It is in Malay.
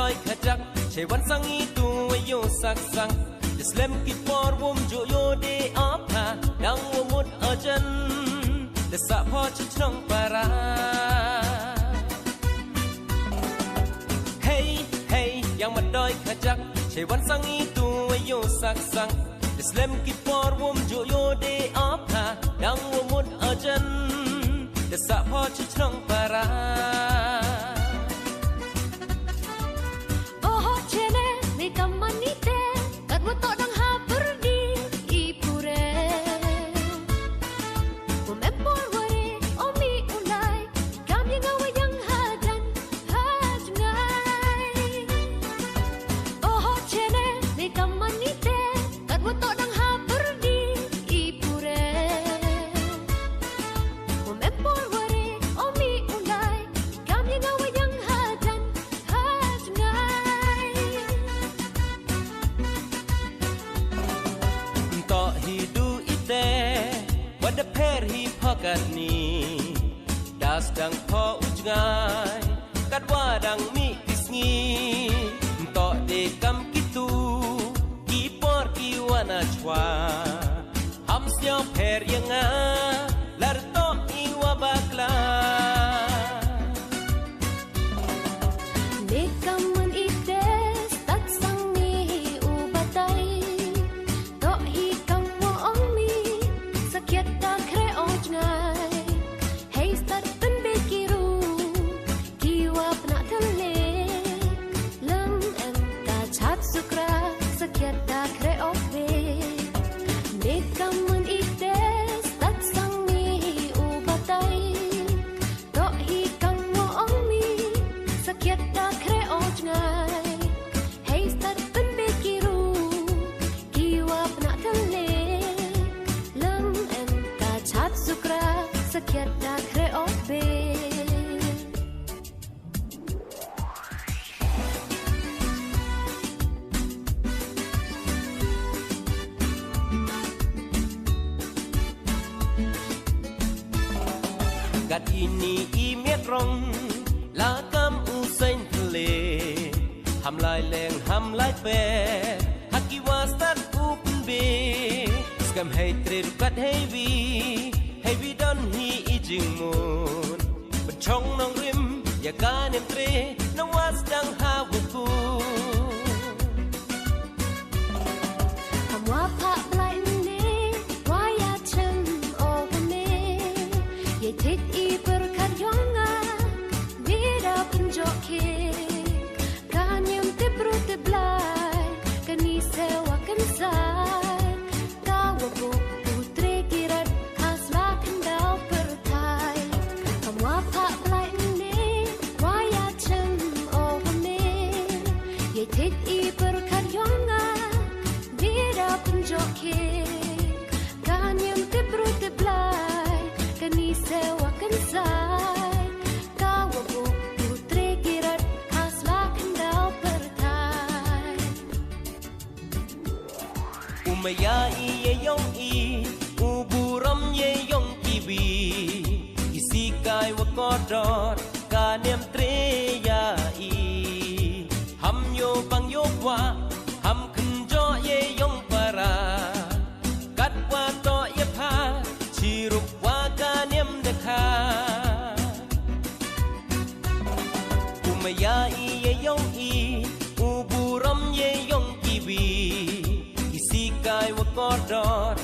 doi khajak chewan sangi tu yo sak sang Islam ki por wom jo yo de apha dang womut ajan de sa pho chnong para Hey hey yang ma doi khajak chewan sangi tu yo sak sang Islam ki por wom jo yo de apha dang womut ajan de sa pho chnong para Kamanite katwato dang haperdi ipure Umempor ware omi ulai kami ngawayang hadan hajngai Oh chene ne kamanite katwato dang haperdi ipure Umempor ware omi ulai kami ngawayang hadan hajngai hidu ite wada per hi pakat ni das dang pho ujngai kat wadang mi isngi to de kam kitu ki por ki wana chwa ham sia per yanga lar to i wa bakla de kaman ite tak sang ni ubatai Sakyat dak reobe kat ini imiet rong la kam usain le ham lai leng ham lai pe haki wasat upin be skam hey tre kat hey vi don hi ijing moon but chong nong rim ya kan em tre no was dang ha wuku Hamwa pa blai ne waya chen ogane ye tit I per khat yonga vida punjoke kanyam te brut blai kani sewa kan sai ka wabu putre kirat hasla kandau pertai Hamwa pa blai ne waya chen ogane ye tit I per khat yonga vida punjoke kanyam te brut blai kani sewa kan sai ka wabu putre kirat hasla kandau pertai umaya I ye yong I uburam ye yong kibi isikai wa kodot kanem tre ya I ham yo bang yo wa ham khun jo ye yong para kat wa to ye pha chirup wa kanem de kha umaya I ye yong I uburam ye yong kibi isikai wa kodot